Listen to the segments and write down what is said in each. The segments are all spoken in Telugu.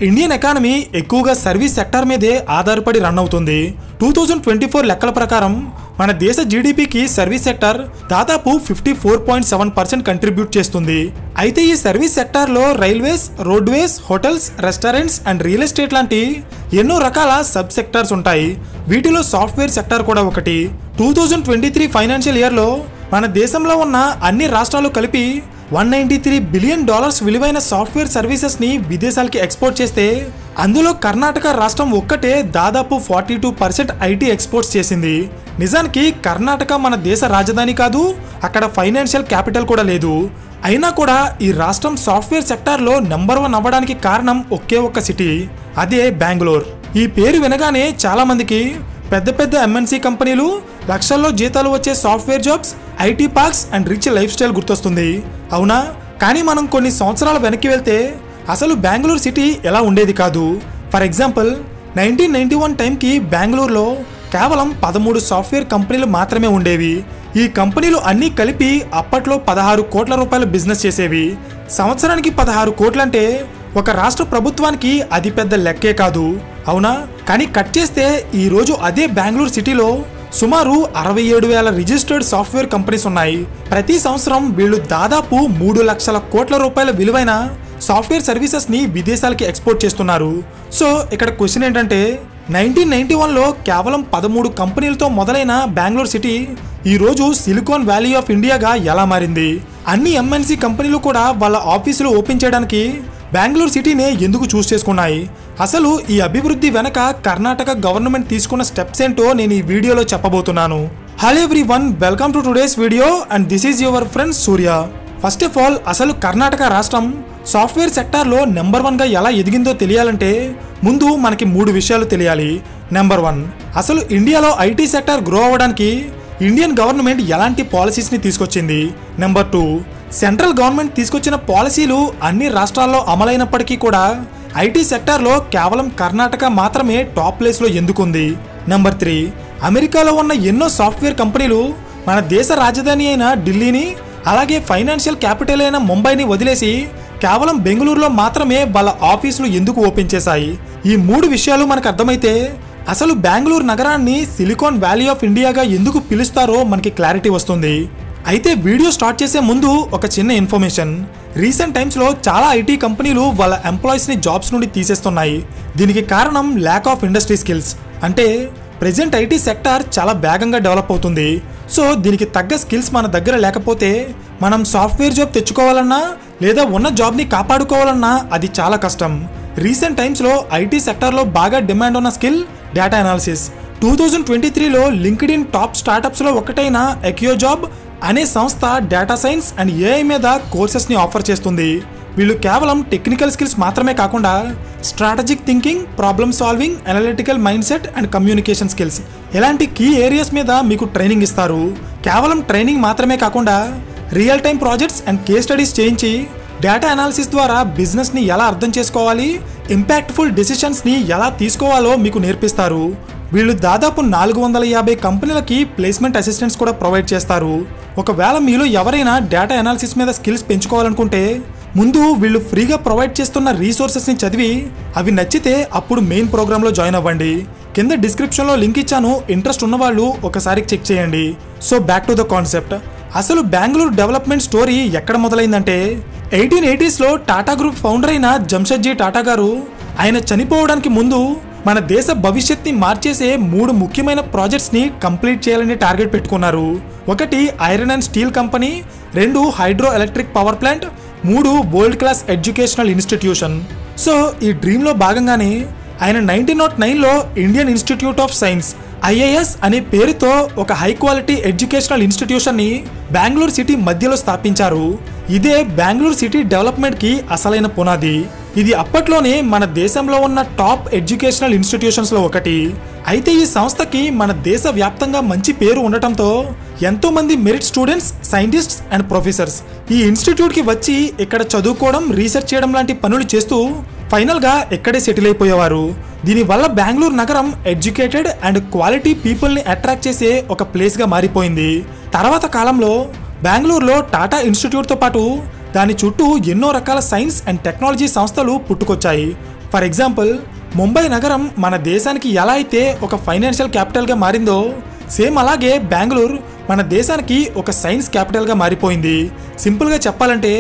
ఇండియన్ ఎకానమీ ఎక్కువగా సర్వీస్ సెక్టార్ మీదే ఆధారపడి రన్ అవుతుంది. 2024 లెక్కల ప్రకారం మన దేశ జీడిపికి సర్వీస్ సెక్టార్ దాదాపు 54.7% కంట్రిబ్యూట్ చేస్తుంది. అయితే ఈ సర్వీస్ సెక్టార్లో railways, roadways, hotels, restaurants and real estate లాంటి ఎన్నో రకాల సబ్ సెక్టార్స్ ఉంటాయి. వీటిలో సాఫ్ట్వేర్ సెక్టార్ కూడా ఒకటి. 2023 ఫైనాన్షియల్ ఇయర్లో మన దేశంలో ఉన్న అన్ని రాష్ట్రాలు కలిపి $193 బిలియన్ విలువైన సాఫ్ట్వేర్ సర్వీసెస్ని విదేశాలకి ఎక్స్పోర్ట్ చేస్తే అందులో కర్ణాటక రాష్ట్రం ఒక్కటే దాదాపు 42% ఐటీ ఎక్స్పోర్ట్స్ చేసింది. నిజానికి కర్ణాటక మన దేశ రాజధాని కాదు, అక్కడ ఫైనాన్షియల్ క్యాపిటల్ కూడా లేదు. అయినా కూడా ఈ రాష్ట్రం సాఫ్ట్వేర్ సెక్టార్లో నెంబర్ 1 అవ్వడానికి కారణం ఒకే ఒక్క సిటీ, అదే బెంగళూరు. ఈ పేరు వినగానే చాలా మందికి పెద్ద పెద్ద ఎంఎన్సీ కంపెనీలు, లక్షల్లో జీతాలు వచ్చే software jobs, IT parks and rich life style గుర్తొస్తుంది. అవునా? కానీ మనం కొన్ని సంవత్సరాల వెనక్కి వెళ్తే అసలు బెంగళూరు సిటీ ఎలా ఉండేది కాదు. ఫర్ ఎగ్జాంపుల్ 1991 టైంకి బెంగళూరులో కేవలం 13 సాఫ్ట్వేర్ కంపెనీలు మాత్రమే ఉండేవి. ఈ కంపెనీలు అన్నీ కలిపి అప్పట్లో 16 కోట్ల రూపాయల బిజినెస్ చేసేవి. సంవత్సరానికి 16 కోట్లంటే ఒక రాష్ట్ర ప్రభుత్వానికి అది పెద్ద లెక్కే కాదు. అవునా? కానీ కట్ చేస్తే ఈరోజు అదే బెంగళూరు సిటీలో సుమారు 67,000 రిజిస్టర్డ్ సాఫ్ట్వేర్ కంపెనీస్ ఉన్నాయి. ప్రతి సంవత్సరం వీళ్ళు దాదాపు 3 లక్షల కోట్ల రూపాయల విలువైన సాఫ్ట్వేర్ సర్వీసెస్ని విదేశాలకి ఎక్స్పోర్ట్ చేస్తున్నారు. సో ఇక్కడ క్వశ్చన్ ఏంటంటే 1991లో కేవలం 13 కంపెనీలతో మొదలైన బెంగళూరు సిటీ ఈరోజు సిలికాన్ వ్యాలీ ఆఫ్ ఇండియాగా ఎలా మారింది? అన్ని ఎంఎన్సీ కంపెనీలు కూడా వాళ్ళ ఆఫీసులు ఓపెన్ చేయడానికి బెంగళూరు సిటీనే ఎందుకు చూస్ చేసుకున్నాయి? అసలు ఈ అభివృద్ధి వెనక కర్ణాటక గవర్నమెంట్ తీసుకున్న స్టెప్స్ ఏంటో నేను ఈ వీడియోలో చెప్పబోతున్నాను. Hello everyone, welcome to today's video and this is your friend Surya. First of all, అసలు కర్ణాటక రాష్ట్రం సాఫ్ట్వేర్ సెక్టార్లో నెంబర్ 1గా ఎలా ఎదిగిందో తెలియాలంటే ముందు మనకి 3 విషయాలు తెలియాలి. నెంబర్ 1, అసలు ఇండియాలో ఐటీ సెక్టార్ గ్రో అవ్వడానికి ఇండియన్ గవర్నమెంట్ ఎలాంటి పాలసీస్ని తీసుకొచ్చింది. నెంబర్ 2, సెంట్రల్ గవర్నమెంట్ తీసుకొచ్చిన పాలసీలు అన్ని రాష్ట్రాల్లో అమలైనప్పటికీ కూడా ఐటీ సెక్టార్లో కేవలం కర్ణాటక మాత్రమే టాప్ ప్లేస్లో ఎందుకుంది. నెంబర్ 3, అమెరికాలో ఉన్న ఎన్నో సాఫ్ట్వేర్ కంపెనీలు మన దేశ రాజధాని అయిన ఢిల్లీని, అలాగే ఫైనాన్షియల్ క్యాపిటల్ అయిన ముంబైని వదిలేసి కేవలం బెంగళూరులో మాత్రమే వాళ్ళ ఆఫీసులు ఎందుకు ఓపెన్ చేశాయి? ఈ 3 విషయాలు మనకు అర్థమైతే అసలు బెంగళూరు నగరాన్ని సిలికాన్ వ్యాలీ ఆఫ్ ఇండియాగా ఎందుకు పిలుస్తారో మనకి క్లారిటీ వస్తుంది. అయితే వీడియో స్టార్ట్ చేసే ముందు ఒక చిన్న ఇన్ఫర్మేషన్. రీసెంట్ టైమ్స్లో చాలా ఐటీ కంపెనీలు వాళ్ళ ఎంప్లాయీస్ని జాబ్స్ నుండి తీసేస్తున్నాయి. దీనికి కారణం ల్యాక్ ఆఫ్ ఇండస్ట్రీ స్కిల్స్. అంటే ప్రెజెంట్ ఐటీ సెక్టార్ చాలా వేగంగా డెవలప్ అవుతుంది. సో దీనికి తగ్గ స్కిల్స్ మన దగ్గర లేకపోతే మనం సాఫ్ట్వేర్ జాబ్ తెచ్చుకోవాలన్నా లేదా ఉన్న జాబ్ని కాపాడుకోవాలన్నా అది చాలా కష్టం. రీసెంట్ టైమ్స్లో ఐటీ సెక్టార్లో బాగా డిమాండ్ ఉన్న స్కిల్ డేటా అనాలిసిస్. 2023లో లింక్డ్ఇన్ టాప్ స్టార్టప్స్లో ఒకటైన ఎక్యో జాబ్ అనే సంస్థ డేటా సైన్స్ అండ్ ఏఐ మీద కోర్సెస్ని ఆఫర్ చేస్తుంది. వీళ్ళు కేవలం టెక్నికల్ స్కిల్స్ మాత్రమే కాకుండా strategic thinking, problem solving, analytical mind set and communication skills ఇలాంటి కీ ఏరియాస్ మీద మీకు ట్రైనింగ్ ఇస్తారు. కేవలం ట్రైనింగ్ మాత్రమే కాకుండా real time projects and case studies చేయించి డేటా అనాలిసిస్ ద్వారా బిజినెస్ని ఎలా అర్థం చేసుకోవాలి, ఇంపాక్ట్ఫుల్ డెసిషన్స్ని ఎలా తీసుకోవాలో మీకు నేర్పిస్తారు. వీళ్ళు దాదాపు 450 కంపెనీలకి ప్లేస్మెంట్ అసిస్టెంట్స్ కూడా ప్రొవైడ్ చేస్తారు. ఒకవేళ మీలో ఎవరైనా డేటా అనాలిసిస్ మీద స్కిల్స్ పెంచుకోవాలనుకుంటే ముందు వీళ్ళు ఫ్రీగా ప్రొవైడ్ చేస్తున్న రీసోర్సెస్ని చదివి అవి నచ్చితే అప్పుడు మెయిన్ ప్రోగ్రాంలో జాయిన్ అవ్వండి. కింద డిస్క్రిప్షన్లో లింక్ ఇచ్చాను, ఇంట్రెస్ట్ ఉన్నవాళ్ళు ఒకసారి చెక్ చేయండి. So back to the concept. అసలు బెంగళూరు డెవలప్మెంట్ స్టోరీ ఎక్కడ మొదలైందంటే 1880స్లో టాటా గ్రూప్ ఫౌండర్ అయిన జంషెడ్జీ టాటా గారు ఆయన చనిపోవడానికి ముందు మన దేశ భవిష్యత్ని మార్చేసే 3 ముఖ్యమైన ప్రాజెక్ట్స్ని కంప్లీట్ చేయాలని టార్గెట్ పెట్టుకున్నారు. 1 iron and steel company, 2 hydro electric power plant, 3 world class educational institution. So ఈ డ్రీమ్లో భాగంగానే ఆయన 1909లో Indian Institute of Science IIS అనే పేరుతో ఒక హై క్వాలిటీ ఎడ్యుకేషనల్ ఇన్స్టిట్యూషన్ని బెంగళూరు సిటీ మధ్యలో స్థాపించారు. ఇదే బెంగళూరు సిటీ డెవలప్మెంట్కి అసలైన పునాది. ఇది అప్పట్లోనే మన దేశంలో ఉన్న టాప్ ఎడ్యుకేషనల్ ఇన్స్టిట్యూషన్స్లో ఒకటి. అయితే ఈ సంస్థకి మన దేశ వ్యాప్తంగా మంచి పేరు ఉండటంతో ఎంతో మంది merit students, scientists and professors ఈ ఇన్స్టిట్యూట్కి వచ్చి ఇక్కడ చదువుకోవడం, రీసెర్చ్ చేయడం లాంటి పనులు చేస్తూ ఫైనల్గా ఇక్కడే సెటిల్ అయిపోయేవారు. దీనివల్ల బెంగళూరు నగరం ఎడ్యుకేటెడ్ అండ్ క్వాలిటీ పీపుల్ని అట్రాక్ట్ చేసే ఒక ప్లేస్గా మారిపోయింది. తర్వాత కాలంలో బెంగళూరులో టాటా ఇన్స్టిట్యూట్తో పాటు దాని చుట్టూ ఎన్నో రకాల సైన్స్ అండ్ టెక్నాలజీ సంస్థలు పుట్టుకొచ్చాయి. ఫర్ ఎగ్జాంపుల్ ముంబై నగరం మన దేశానికి ఎలా అయితే ఒక ఫైనాన్షియల్ క్యాపిటల్గా మారిందో సేమ్ అలాగే బెంగళూరు మన దేశానికి ఒక సైన్స్ క్యాపిటల్గా మారిపోయింది. సింపుల్గా చెప్పాలంటే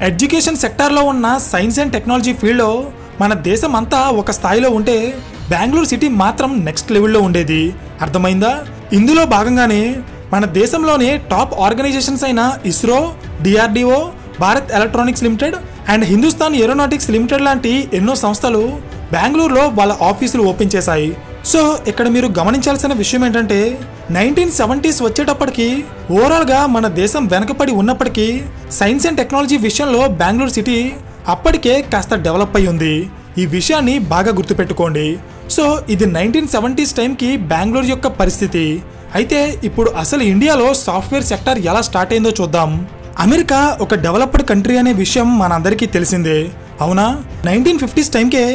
ఎడ్యుకేషన్ సెక్టార్లో ఉన్న సైన్స్ అండ్ టెక్నాలజీ ఫీల్డ్లో మన దేశం అంతా ఒక స్థాయిలో ఉంటే బెంగళూరు సిటీ మాత్రం నెక్స్ట్ లెవెల్లో ఉండేది. అర్థమైందా? ఇందులో భాగంగానే మన దేశంలోనే టాప్ ఆర్గనైజేషన్స్ అయిన ISRO, DRDO, Bharat electronics limited and Hindustan aeronautics limited లాంటి ఎన్నో సంస్థలు బెంగళూరులో వాళ్ళ ఆఫీసులు ఓపెన్ చేశాయి. సో ఇక్కడ మీరు గమనించాల్సిన విషయం ఏంటంటే 1970s వచ్చేటప్పటికి ఓవరాల్గా మన దేశం వెనకపడి ఉన్నప్పటికీ సైన్స్ అండ్ టెక్నాలజీ విషయంలో బెంగళూరు సిటీ అప్పటికే కాస్త డెవలప్ అయి ఉంది. ఈ విషయాన్ని బాగా గుర్తుపెట్టుకోండి. సో ఇది 1970s టైంకి బెంగళూరు యొక్క పరిస్థితి. అయితే ఇప్పుడు అసలు ఇండియాలో సాఫ్ట్వేర్ సెక్టర్ ఎలా స్టార్ట్ అయిందో చూద్దాం. అమెరికా ఒక డెవలప్డ్ కంట్రీ అనే విషయం మనందరికీ తెలిసిందే, అవునా? 1950s టైంకే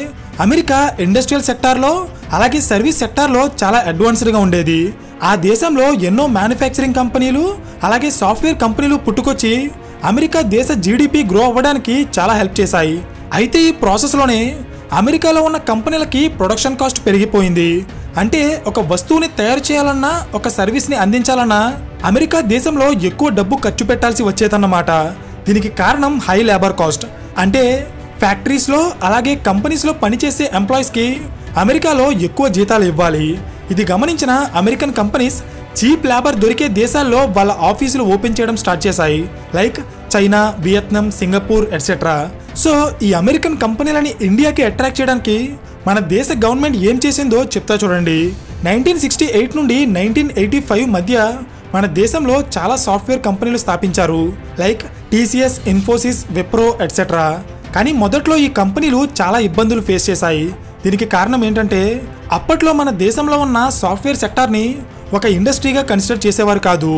అమెరికా ఇండస్ట్రియల్ సెక్టార్లో అలాగే సర్వీస్ సెక్టార్లో చాలా అడ్వాన్స్డ్గా ఉండేది. ఆ దేశంలో ఎన్నో మ్యానుఫ్యాక్చరింగ్ కంపెనీలు అలాగే సాఫ్ట్వేర్ కంపెనీలు పుట్టుకొచ్చి అమెరికా దేశ జీడిపి గ్రో అవ్వడానికి చాలా హెల్ప్ చేశాయి. అయితే ఈ ప్రాసెస్లోనే అమెరికాలో ఉన్న కంపెనీలకి ప్రొడక్షన్ కాస్ట్ పెరిగిపోయింది. అంటే ఒక వస్తువుని తయారు చేయాలన్నా ఒక సర్వీస్ని అందించాలన్నా అమెరికా దేశంలో ఎక్కువ డబ్బు ఖర్చు పెట్టాల్సి వచ్చేదన్నమాట. దీనికి కారణం హై లేబర్ కాస్ట్. అంటే ఫ్యాక్టరీస్లో అలాగే కంపెనీస్లో పనిచేసే ఎంప్లాయీస్కి అమెరికాలో ఎక్కువ జీతాలు ఇవ్వాలి. ఇది గమనించిన అమెరికన్ కంపెనీస్ చీప్ లేబర్ దొరికే దేశాల్లో వాళ్ళ ఆఫీసులు ఓపెన్ చేయడం స్టార్ట్ చేశాయి, like China, Vietnam, Singapore etcetera. So ఈ అమెరికన్ కంపెనీలని ఇండియాకి అట్రాక్ట్ చేయడానికి మన దేశ గవర్నమెంట్ ఏం చేసిందో చెప్తా చూడండి. 1968 నుండి 1985 మధ్య మన దేశంలో చాలా సాఫ్ట్వేర్ కంపెనీలు స్థాపించారు, like TCS, Infosys, Wipro etcetera. కానీ మొదట్లో ఈ కంపెనీలు చాలా ఇబ్బందులు ఫేస్ చేశాయి. దీనికి కారణం ఏంటంటే అప్పట్లో మన దేశంలో ఉన్న సాఫ్ట్వేర్ సెక్టార్ని ఒక ఇండస్ట్రీగా కన్సిడర్ చేసేవారు కాదు.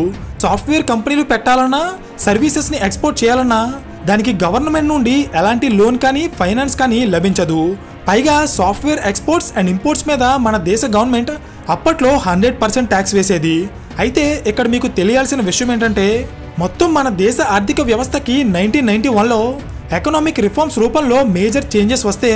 సాఫ్ట్వేర్ కంపెనీలు పెట్టాలన్నా సర్వీసెస్ని ఎక్స్పోర్ట్ చేయాలన్నా దానికి గవర్నమెంట్ నుండి ఎలాంటి లోన్ కానీ ఫైనాన్స్ కానీ లభించదు. పైగా సాఫ్ట్వేర్ ఎక్స్పోర్ట్స్ అండ్ ఇంపోర్ట్స్ మీద మన దేశ గవర్నమెంట్ అప్పట్లో 100% ట్యాక్స్ వేసేది. అయితే ఇక్కడ మీకు తెలియాల్సిన విషయం ఏంటంటే మొత్తం మన దేశ ఆర్థిక వ్యవస్థకి 1991లో ఎకనామిక్ రిఫార్మ్స్ రూపంలో మేజర్ చేంజెస్ వస్తే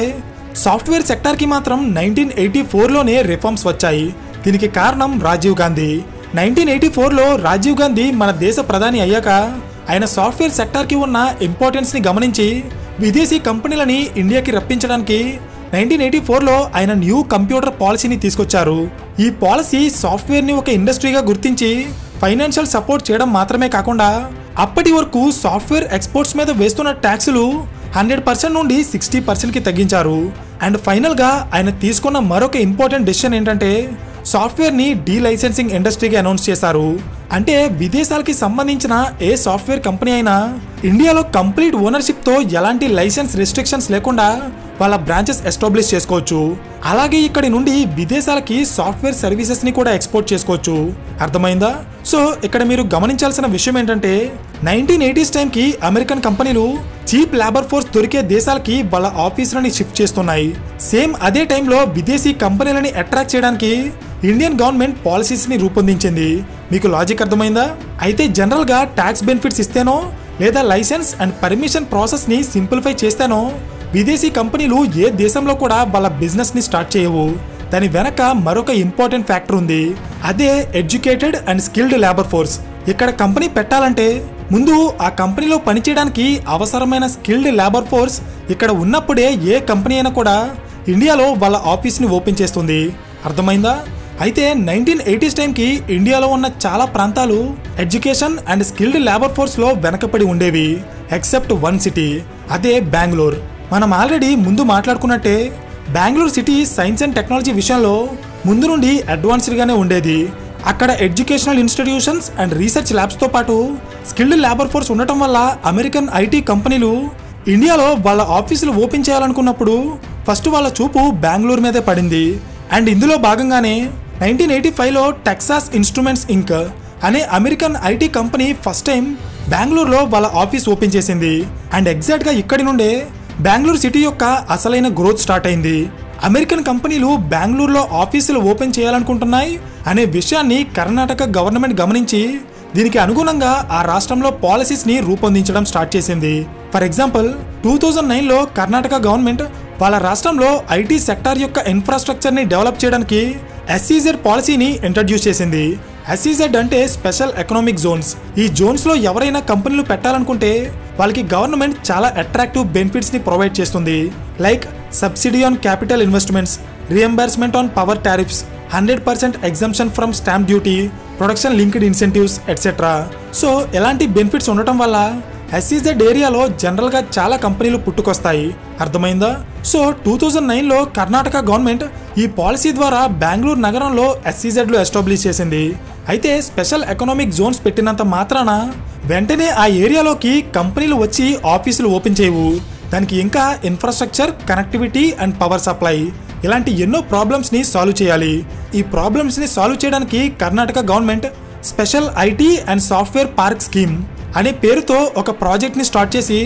సాఫ్ట్వేర్ సెక్టార్కి మాత్రం 1984లోనే రిఫార్మ్స్ వచ్చాయి. దీనికి కారణం రాజీవ్ గాంధీ. 1984లో రాజీవ్ గాంధీ మన దేశ ప్రధాని అయ్యాక ఆయన సాఫ్ట్వేర్ సెక్టార్కి ఉన్న ఇంపార్టెన్స్ని గమనించి విదేశీ కంపెనీలని ఇండియాకి రప్పించడానికి 1984లో ఆయన న్యూ కంప్యూటర్ పాలసీని తీసుకొచ్చారు. ఈ పాలసీ సాఫ్ట్వేర్ని ఒక ఇండస్ట్రీగా గుర్తించి ఫైనాన్షియల్ సపోర్ట్ చేయడం మాత్రమే కాకుండా అప్పటి వరకు సాఫ్ట్వేర్ ఎక్స్పోర్ట్స్ మీద వేస్తున్న ట్యాక్సులు 100% నుండి 60%కి తగ్గించారు. అండ్ ఫైనల్గా ఆయన తీసుకున్న మరొక ఇంపార్టెంట్ డెసిషన్ ఏంటంటే సాఫ్ట్వేర్ని డీలైసెన్సింగ్ ఇండస్ట్రీగా అనౌన్స్ చేశారు. అంటే విదేశాలకి సంబంధించిన ఏ సాఫ్ట్వేర్ కంపెనీ అయినా ఇండియాలో కంప్లీట్ ఓనర్షిప్తో ఎలాంటి లైసెన్స్ రెస్ట్రిక్షన్స్ లేకుండా వాళ్ళ బ్రాంచెస్ ఎస్టాబ్లిష్ చేసుకోవచ్చు. అలాగే ఇక్కడి నుండి విదేశాలకి సాఫ్ట్వేర్ సర్వీసెస్ని కూడా ఎక్స్పోర్ట్ చేసుకోవచ్చు. అర్థమైందా? సో ఇక్కడ మీరు గమనించాల్సిన విషయం ఏంటంటే 1980s టైంకి అమెరికన్ కంపెనీలు చీప్ లేబర్ ఫోర్స్ దొరికే దేశాలకి వాళ్ళ ఆఫీసులని షిఫ్ట్ చేస్తున్నాయి. సేమ్ అదే టైంలో విదేశీ కంపెనీలని అట్రాక్ట్ చేయడానికి ఇండియన్ గవర్నమెంట్ పాలసీస్ని రూపొందించింది. మీకు లాజిక్ అర్థమైందా? అయితే జనరల్గా ట్యాక్స్ బెనిఫిట్స్ ఇస్తేనో లేదా లైసెన్స్ అండ్ పర్మిషన్ ప్రాసెస్ని సింప్లిఫై చేస్తేనో విదేశీ కంపెనీలు ఏ దేశంలో కూడా వాళ్ళ బిజినెస్ని స్టార్ట్ చేయవు. దాని వెనక మరొక ఇంపార్టెంట్ ఫ్యాక్టర్ ఉంది, అదే educated and skilled labour force. ఇక్కడ కంపెనీ పెట్టాలంటే ముందు ఆ కంపెనీలో పనిచేయడానికి అవసరమైన స్కిల్డ్ లేబర్ ఫోర్స్ ఇక్కడ ఉన్నప్పుడే ఏ కంపెనీ అయినా కూడా ఇండియాలో వాళ్ళ ఆఫీస్ని ఓపెన్ చేస్తుంది. అర్థమైందా? అయితే 1980s టైంకి ఇండియాలో ఉన్న చాలా ప్రాంతాలు ఎడ్యుకేషన్ అండ్ స్కిల్డ్ లేబర్ ఫోర్స్లో వెనకపడి ఉండేవి, ఎక్సెప్ట్ వన్ సిటీ, అదే బెంగళూరు. మనం ఆల్రెడీ ముందు మాట్లాడుకున్నట్టే Bengaluru city science and technology విషయంలో ముందు నుండి అడ్వాన్స్డ్గానే ఉండేది. అక్కడ ఎడ్యుకేషనల్ ఇన్స్టిట్యూషన్స్ అండ్ రీసెర్చ్ ల్యాబ్స్తో పాటు స్కిల్డ్ లేబర్ ఫోర్స్ ఉండటం వల్ల అమెరికన్ ఐటీ కంపెనీలు ఇండియాలో వాళ్ళ ఆఫీసులు ఓపెన్ చేయాలనుకున్నప్పుడు ఫస్ట్ వాళ్ళ చూపు బెంగళూరు మీదే పడింది. అండ్ ఇందులో భాగంగానే 1985లో టెక్సాస్ ఇన్స్ట్రుమెంట్స్ ఇంక్ అనే American IT company first time బెంగళూరులో వాళ్ళ ఆఫీస్ ఓపెన్ చేసింది. అండ్ ఎగ్జాక్ట్గా ఇక్కడి నుండే బెంగళూరు సిటీ యొక్క అసలైన గ్రోత్ స్టార్ట్ అయింది. అమెరికన్ కంపెనీలు బెంగళూరులో ఆఫీసులు ఓపెన్ చేయాలనుకుంటున్నాయి అనే విషయాన్ని కర్ణాటక గవర్నమెంట్ గమనించి దీనికి అనుగుణంగా ఆ రాష్ట్రంలో పాలసీస్ని రూపొందించడం స్టార్ట్ చేసింది. ఫర్ ఎగ్జాంపుల్ 2009లో కర్ణాటక గవర్నమెంట్ వాళ్ళ రాష్ట్రంలో ఐటీ సెక్టార్ యొక్క ఇన్ఫ్రాస్ట్రక్చర్ని డెవలప్ చేయడానికి SEZ పాలసీని ఇంట్రడ్యూస్ చేసింది. SEZ అంటే స్పెషల్ ఎకనామిక్ జోన్స్. ఈ జోన్స్లో ఎవరైనా కంపెనీలు పెట్టాలనుకుంటే వాళ్ళకి గవర్నమెంట్ చాలా అట్రాక్టివ్ బెనిఫిట్స్ని ప్రొవైడ్ చేస్తుంది. Like subsidy on capital investments, reimbursement on power tariffs, 100% exemption from stamp duty, production linked incentives etcetera. So ఎలాంటి బెనిఫిట్స్ ఉండటం వల్ల SEZ ఏరియాలో జనరల్గా చాలా కంపెనీలు పుట్టుకొస్తాయి. అర్థమైందా? సో 2009లో కర్ణాటక గవర్నమెంట్ ఈ పాలసీ ద్వారా బెంగళూరు నగరంలో SEZలు ఎస్టాబ్లిష్ చేసింది. అయితే స్పెషల్ ఎకనామిక్ జోన్స్ పెట్టినంత మాత్రాన వెంటనే ఆ ఏరియాలోకి కంపెనీలు వచ్చి ఆఫీసులు ఓపెన్ చేయవు. దానికి ఇంకా infrastructure, connectivity and power supply ఇలాంటి ఎన్నో ప్రాబ్లమ్స్ని సాల్వ్ చేయాలి. ఈ ప్రాబ్లమ్స్ని సాల్వ్ చేయడానికి Karnataka government special IT and software park scheme అనే పేరుతో ఒక ప్రాజెక్ట్ని స్టార్ట్ చేసి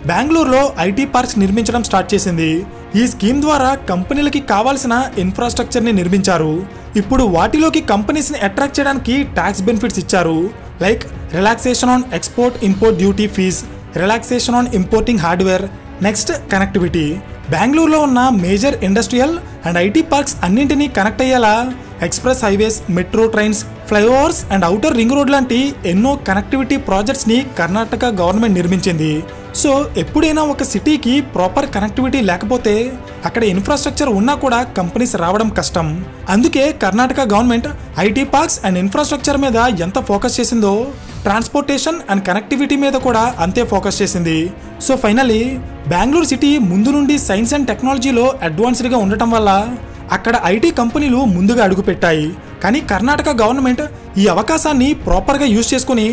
బెంగళూరులో ఐటీ పార్క్స్ నిర్మించడం స్టార్ట్ చేసింది. ఈ స్కీమ్ ద్వారా కంపెనీలకి కావాల్సిన ఇన్ఫ్రాస్ట్రక్చర్ని నిర్మించారు. ఇప్పుడు వాటిలోకి కంపెనీస్ని అట్రాక్ట్ చేయడానికి ట్యాక్స్ బెనిఫిట్స్ ఇచ్చారు. Like relaxation on export import duty fees, relaxation on importing hardware, next connectivity. బెంగళూరులో ఉన్న major industrial and IT parks అన్నింటినీ కనెక్ట్ అయ్యేలా express highways, metro trains, flyovers and outer ring road లాంటి ఎన్నో కనెక్టివిటీ ప్రాజెక్ట్స్ని కర్ణాటక గవర్నమెంట్ నిర్మించింది. సో ఎప్పుడైనా ఒక సిటీకి ప్రాపర్ కనెక్టివిటీ లేకపోతే అక్కడ ఇన్ఫ్రాస్ట్రక్చర్ ఉన్నా కూడా కంపెనీస్ రావడం కష్టం. అందుకే Karnataka government IT parks and infrastructure మీద ఎంత ఫోకస్ చేసిందో ట్రాన్స్పోర్టేషన్ అండ్ కనెక్టివిటీ మీద కూడా అంతే ఫోకస్ చేసింది. సో ఫైనలీ బెంగళూరు సిటీ ముందు నుండి సైన్స్ అండ్ టెక్నాలజీలో అడ్వాన్స్డ్గా ఉండటం వల్ల అక్కడ ఐటీ కంపెనీలు ముందుగా అడుగుపెట్టాయి. కానీ కర్ణాటక గవర్నమెంట్ ఈ అవకాశాన్ని ప్రాపర్గా యూజ్ చేసుకుని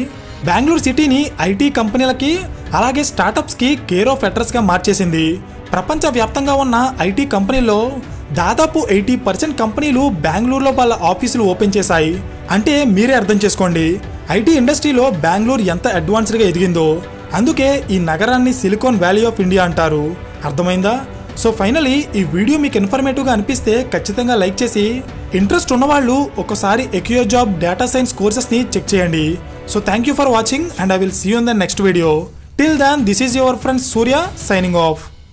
బెంగళూరు సిటీని ఐటీ కంపెనీలకి అలాగే స్టార్టప్స్కి కేర్ ఆఫ్ అడ్రస్గా మార్చేసింది. ప్రపంచవ్యాప్తంగా ఉన్న ఐటీ కంపెనీల్లో దాదాపు 80% కంపెనీలు బెంగళూరులో వాళ్ళ ఆఫీసులు ఓపెన్ చేశాయి. అంటే మీరే అర్థం చేసుకోండి ఐటీ ఇండస్ట్రీలో బెంగళూరు ఎంత అడ్వాన్స్డ్గా ఎదిగిందో. అందుకే ఈ నగరాన్ని సిలికాన్ వ్యాలీ ఆఫ్ ఇండియా అంటారు. అర్థమైందా? సో ఫైనలీ ఈ వీడియో మీకు ఇన్ఫర్మేటివ్గా అనిపిస్తే ఖచ్చితంగా లైక్ చేసి, ఇంట్రెస్ట్ ఉన్నవాళ్ళు ఒకసారి ఎక్యూజాబ్ డేటా సైన్స్ కోర్సెస్ని చెక్ చేయండి. So thank you for watching and I will see you in the next video. Till then this is your friend Surya signing of.